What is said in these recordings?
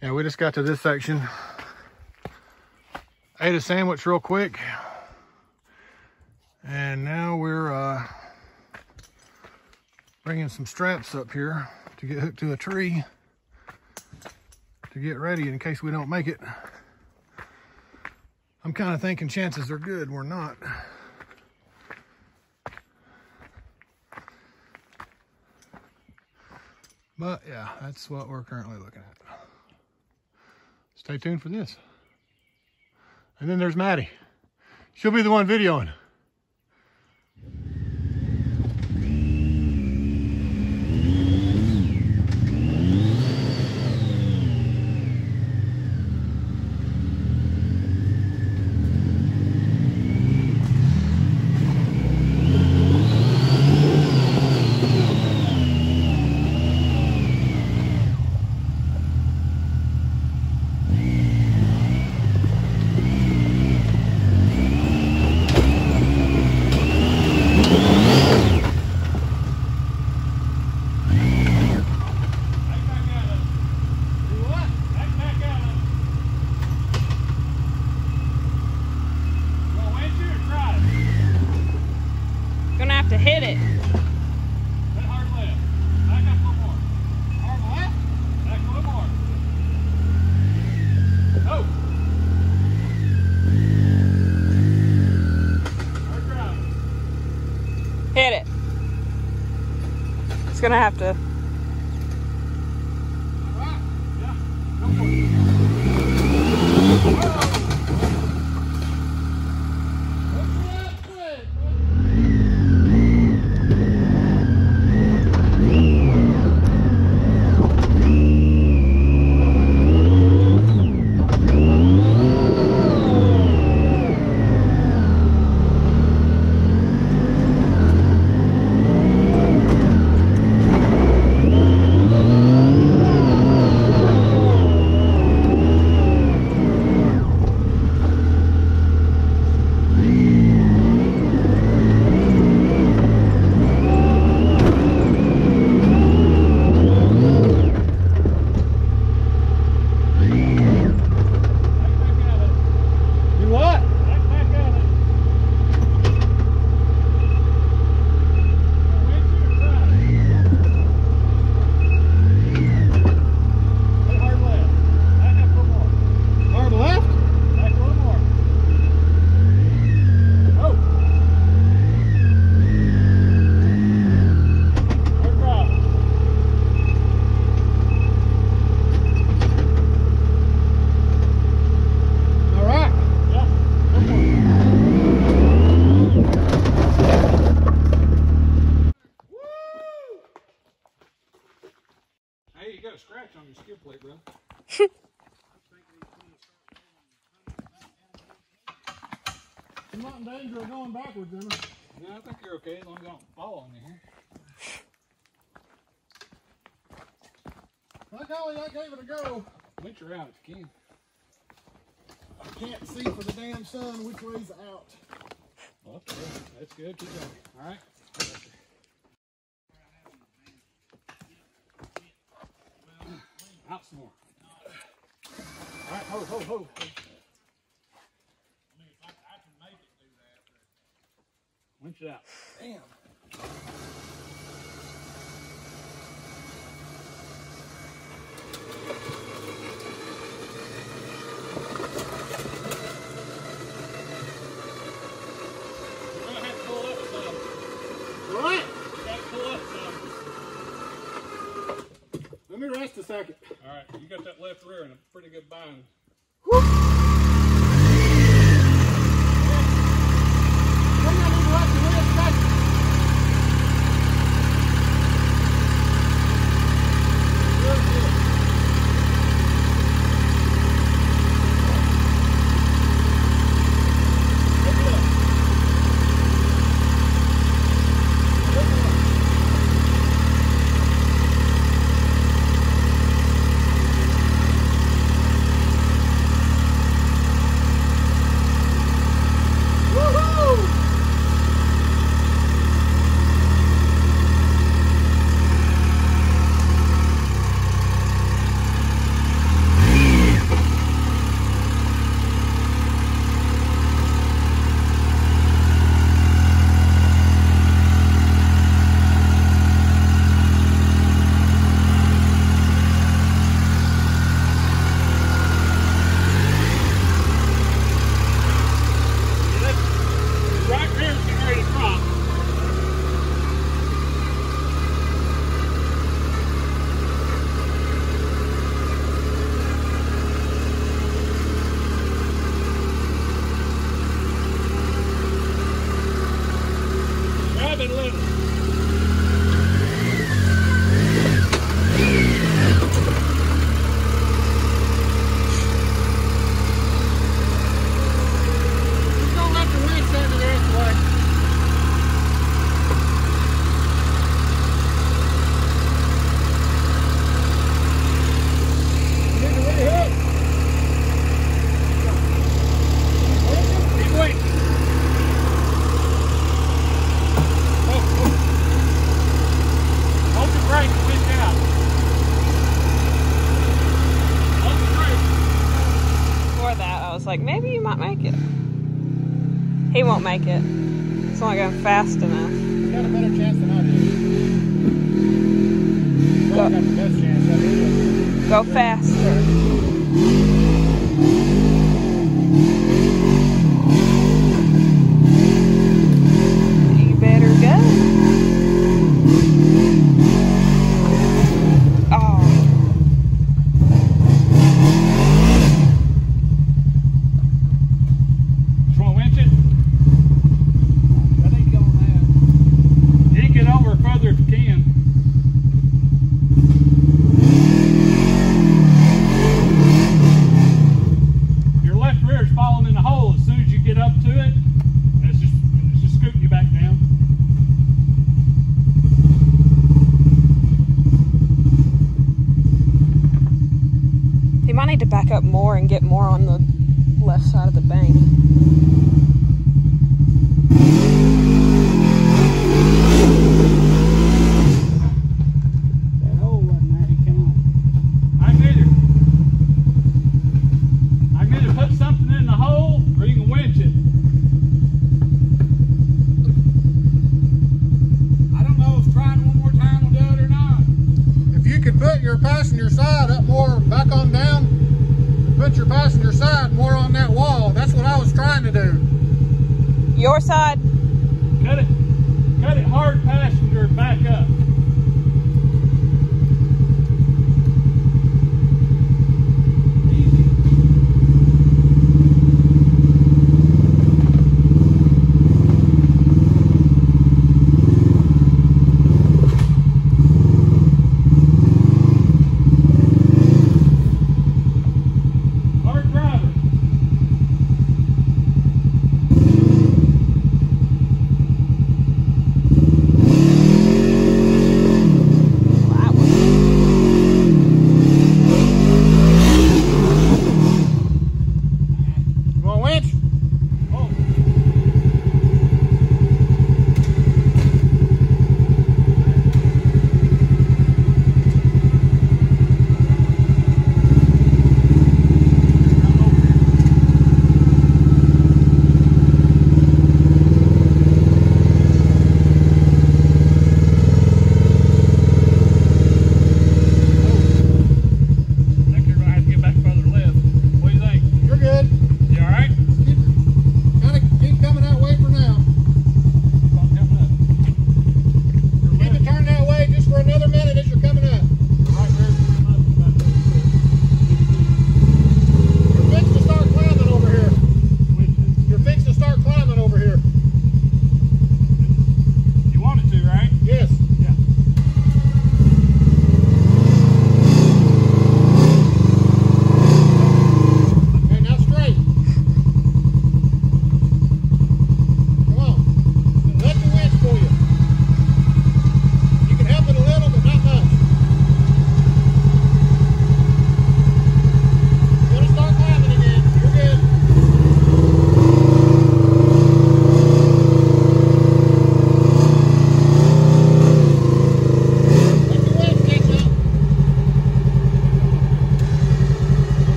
And we just got to this section. Ate a sandwich real quick. And now we're bringing some straps up here to get hooked to a tree to get ready in case we don't make it. I'm kind of thinking chances are good we're not. But yeah, that's what we're currently looking at. Stay tuned for this. And then there's Maddie. She'll be the one videoing. To hit it. Hard left. Back up a little more. Hard left. Back a little more. Oh. Hard drive. Hit it. It's gonna have to. All right. Yeah. Go for it. Whoa. Scratch on your skid plate, bro. I'm not in danger of going backwards, am I? No, I think you're okay as long as I don't fall on you here. By golly, I gave it a go. Winch her out if you can. I can't see for the damn sun which way's out. Well, that's good. That's good. Keep going. All right. Out some more. All right, ho, ho, ho. I mean, if I can make it do that. Winch it out. Damn. You're going to have to pull up some. What? You got to pull up some. Let me rest a second. All right, you got that left rear in a pretty good bind. Woo! make it. It's not going fast enough. You got a better chance than I do. You got the best chance. I do. Go faster. You better go. Oh. Just want to winch it? I think go on that. You can get over further if you can. Your left rear is falling in the hole as soon as you get up to it. And it's just scooting you back down. You might need to back up more and get more on the left side of the bank. That hole wasn't ready to come on. I can either put something in the hole or you can winch it. I don't know if trying one more time will do it or not. If you could put your passenger side up more back on down, put your passenger side more on that wall. That's what I was trying to do. Your side? Cut it hard passenger back up.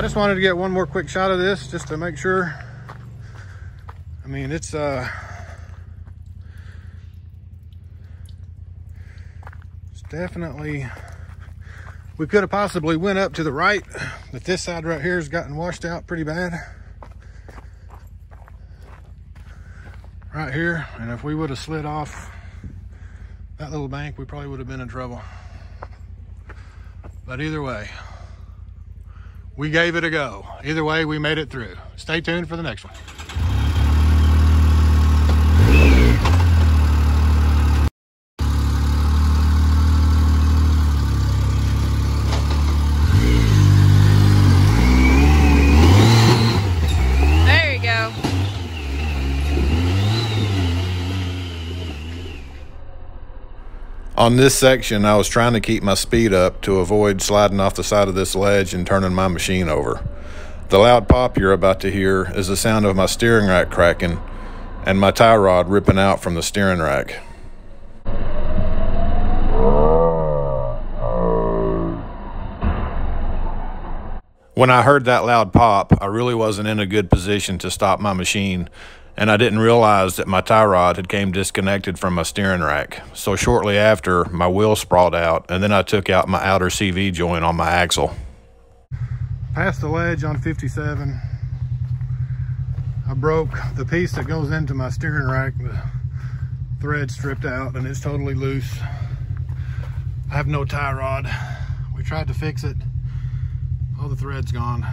just wanted to get one more quick shot of this just to make sure. I mean, it's definitely, we could have possibly went up to the right, but this side right here has gotten washed out pretty bad. Right here, and if we would have slid off that little bank, we probably would have been in trouble. But either way, we gave it a go. Either way, we made it through. Stay tuned for the next one. There you go. On this section, I was trying to keep my speed up to avoid sliding off the side of this ledge and turning my machine over. The loud pop you're about to hear is the sound of my steering rack cracking and my tie rod ripping out from the steering rack. When I heard that loud pop, I really wasn't in a good position to stop my machine, and I didn't realize that my tie rod had came disconnected from my steering rack. So shortly after, my wheel sprawled out, and then I took out my outer CV joint on my axle. Past the ledge on 57, I broke the piece that goes into my steering rack. The thread stripped out and it's totally loose. I have no tie rod. We tried to fix it. All the thread's gone.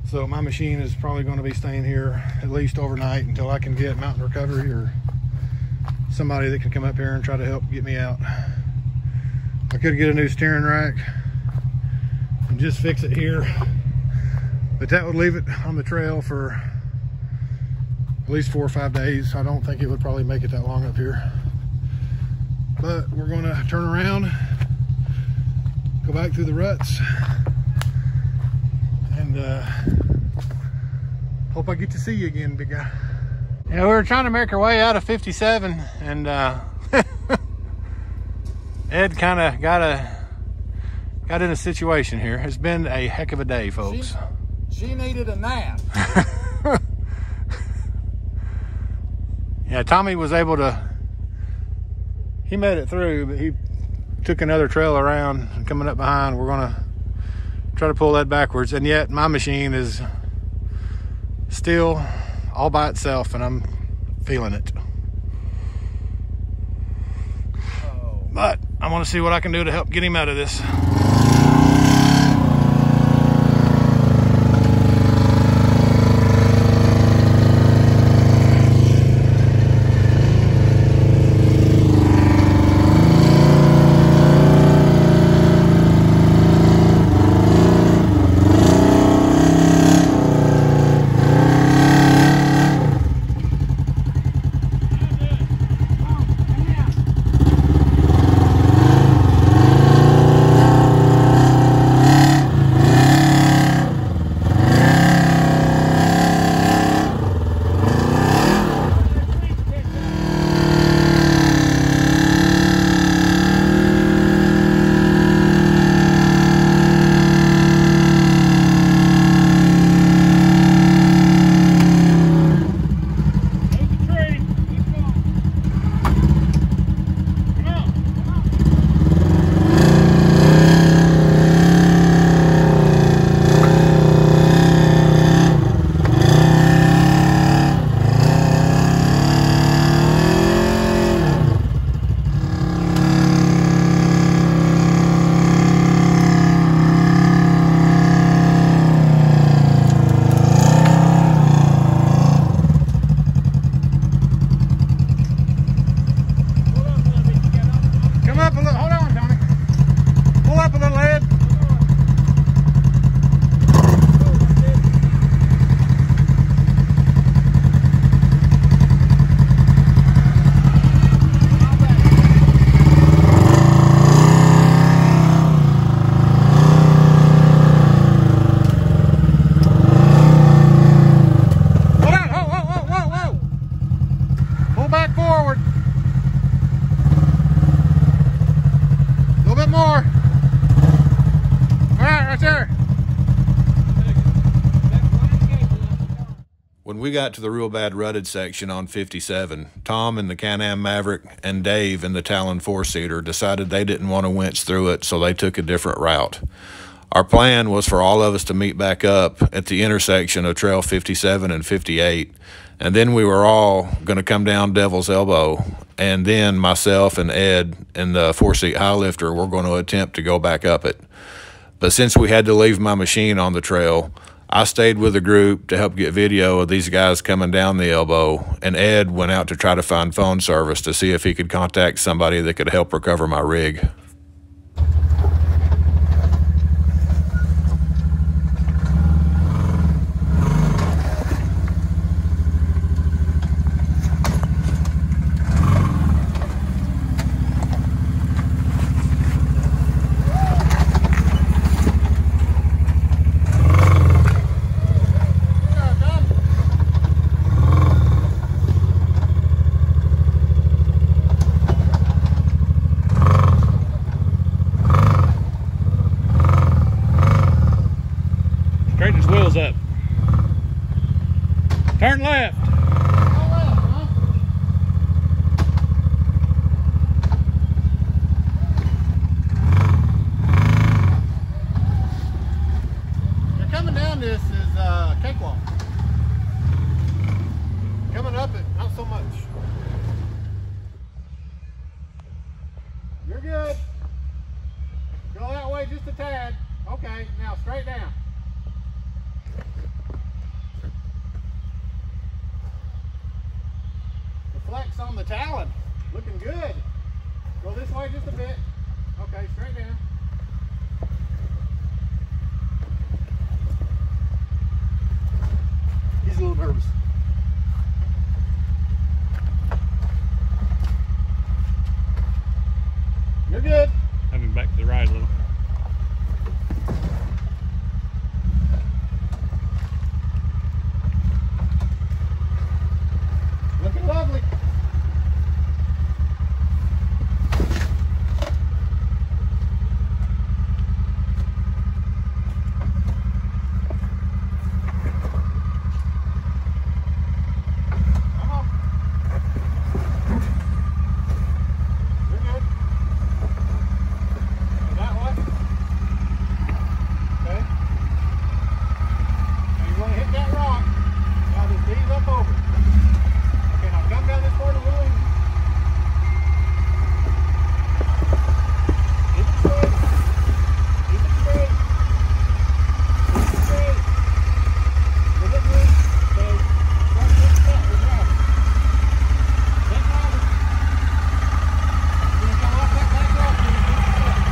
So my machine is probably going to be staying here at least overnight until I can get mountain recovery or somebody that can come up here and try to help get me out. I could get a new steering rack and just fix it here, but that would leave it on the trail for at least 4 or 5 days. I don't think it would probably make it that long up here, but we're going to turn around, go back through the ruts, and hope I get to see you again, big guy. Yeah, we were trying to make our way out of 57, and Ed kind of got in a situation here. It's been a heck of a day, folks. She needed a nap. Yeah, Tommy was able to, he made it through, but he took another trail around and coming up behind. We're gonna try to pull that backwards, and yet my machine is still all by itself and I'm feeling it. But I want to see what I can do to help get him out of this. When we got to the real bad rutted section on 57, Tom in the Can-Am Maverick and Dave in the Talon 4-seater decided they didn't want to winch through it, so they took a different route. Our plan was for all of us to meet back up at the intersection of Trail 57 and 58, and then we were all going to come down Devil's Elbow, and then myself and Ed and the 4-seat high lifter were going to attempt to go back up it. But since we had to leave my machine on the trail, I stayed with the group to help get video of these guys coming down the elbow, and Ed went out to try to find phone service to see if he could contact somebody that could help recover my rig. Straighten his wheels up. Turn left. You're coming down this is cakewalk. Coming up it, not so much. You're good. Go that way just a tad. Okay, now straight down. Flex on the Talon, looking good. Go this way just a bit. Okay, straight down. He's a little nervous. You're good. Have him back to the right a little. Looking lovely. Come on. You're good. Go that way. Okay. Now you want to hit that rock. Now just ease up over. Okay, now come down this corner a little easy. Keep it straight. Keep it straight. Keep it straight. Look at me. Okay. Front foot step. We're driving. Get driving. You're going to come off that back rock. You're going to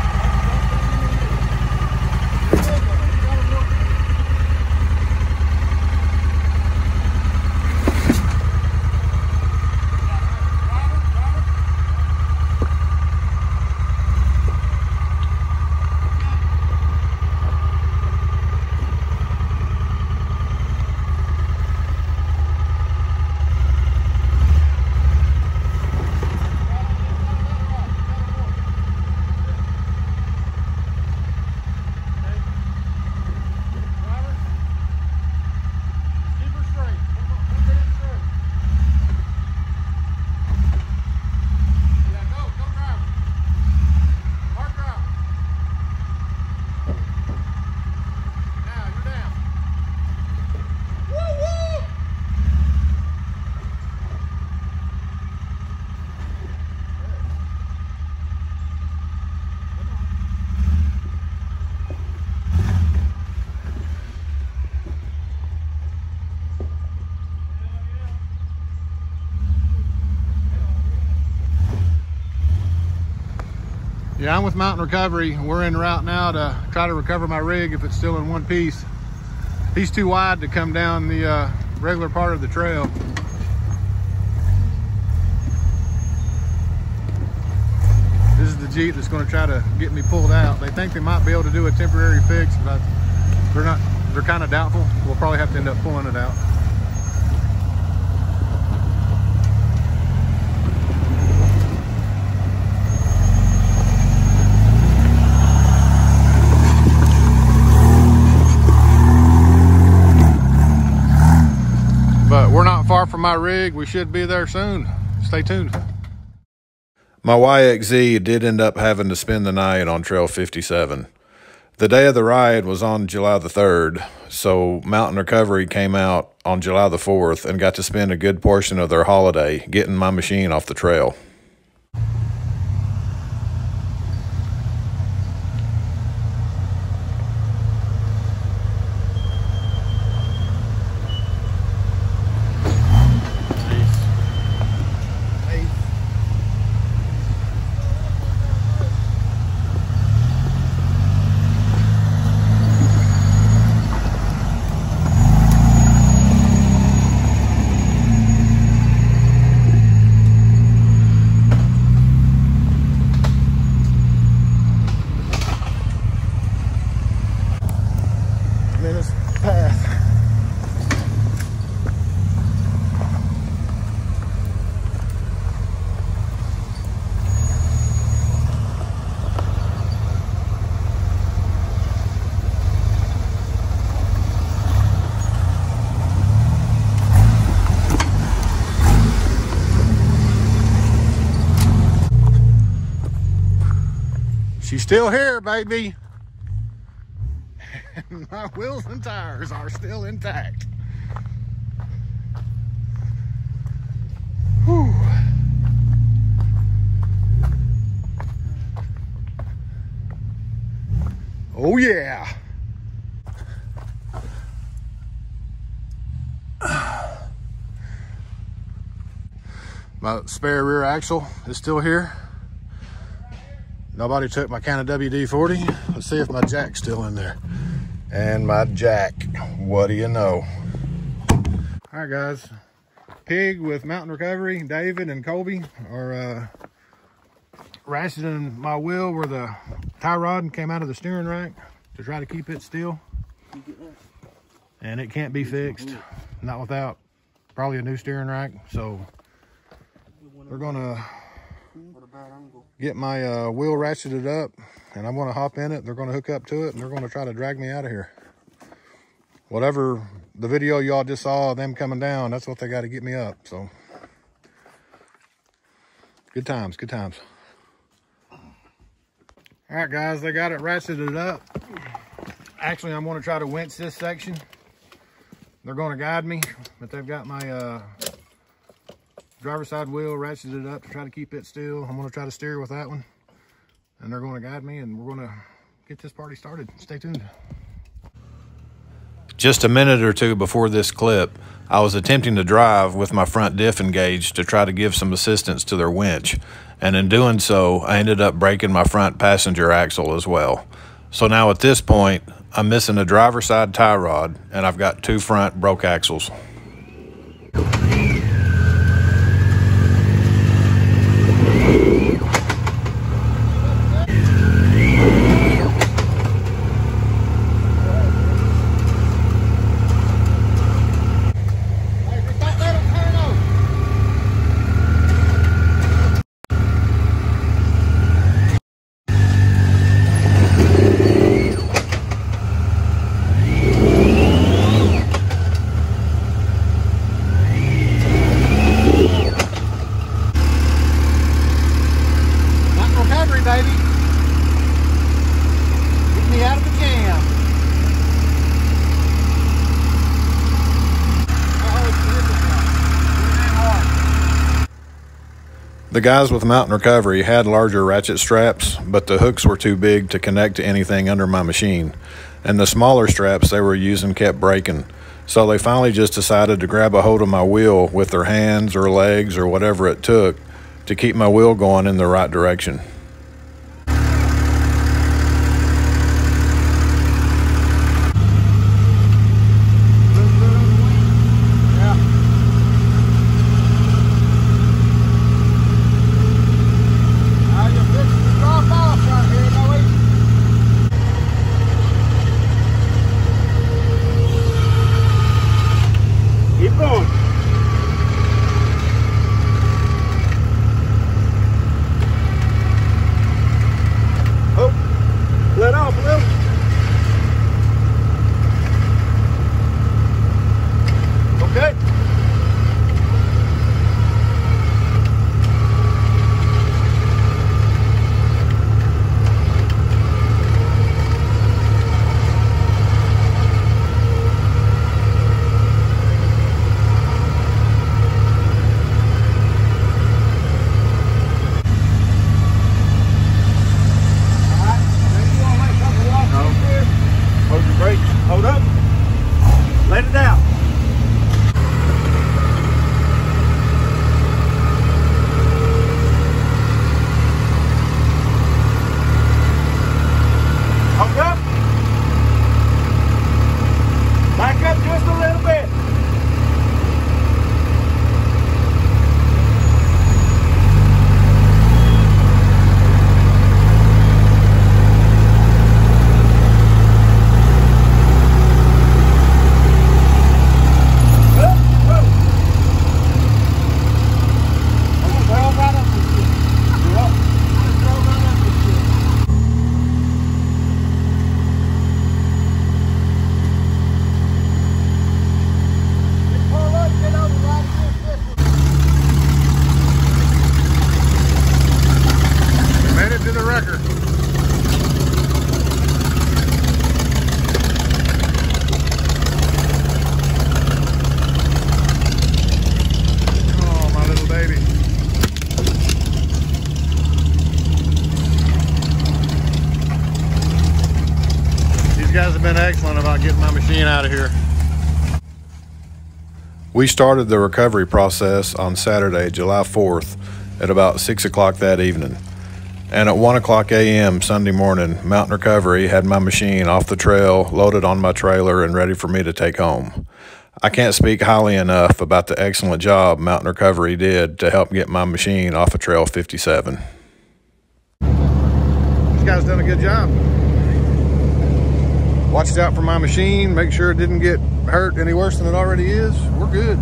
keep it straight. You're good, though. You got to work. Yeah, I'm with Mountain Recovery. We're en route now to try to recover my rig if it's still in one piece. He's too wide to come down the regular part of the trail. This is the Jeep that's going to try to get me pulled out. They think they might be able to do a temporary fix, but they're kind of doubtful. We'll probably have to end up pulling it out. We're not far from my rig. We should be there soon. Stay tuned. My YXZ did end up having to spend the night on Trail 57. The day of the ride was on July the 3rd, so Mountain Recovery came out on July the 4th and got to spend a good portion of their holiday getting my machine off the trail. She's still here, baby. And my wheels and tires are still intact. Whew. Oh yeah. My spare rear axle is still here. Nobody took my kind of WD-40. Let's see if my jack's still in there. And my jack, what do you know? All right, guys. Pig with Mountain Recovery, David and Colby are ratcheting my wheel where the tie rod came out of the steering rack to try to keep it still. And it can't be fixed, not without probably a new steering rack. So we're gonna get my wheel ratcheted up, and I'm going to hop in it. They're going to hook up to it, and they're going to try to drag me out of here. Whatever the video y'all just saw of them coming down, that's what they got to get me up. So good times, good times. All right, guys, they got it ratcheted up. Actually, I'm going to try to winch this section. They're going to guide me, but they've got my driver's side wheel ratcheted up to try to keep it still. I'm going to try to steer with that one, and they're going to guide me, and we're going to get this party started. Stay tuned. Just a minute or two before this clip, I was attempting to drive with my front diff engaged to try to give some assistance to their winch, and in doing so, I ended up breaking my front passenger axle as well. So now at this point, I'm missing a driver's side tie rod, and I've got two front broke axles. The guys with Mountain Recovery had larger ratchet straps, but the hooks were too big to connect to anything under my machine, and the smaller straps they were using kept breaking. So they finally just decided to grab a hold of my wheel with their hands or legs or whatever it took to keep my wheel going in the right direction. been excellent about getting my machine out of here. We started the recovery process on Saturday, July 4th at about 6 o'clock that evening. And at 1 o'clock a.m. Sunday morning, Mountain Recovery had my machine off the trail, loaded on my trailer, and ready for me to take home. I can't speak highly enough about the excellent job Mountain Recovery did to help get my machine off of Trail 57. This guy's done a good job. Watched out for my machine, make sure it didn't get hurt any worse than it already is. We're good.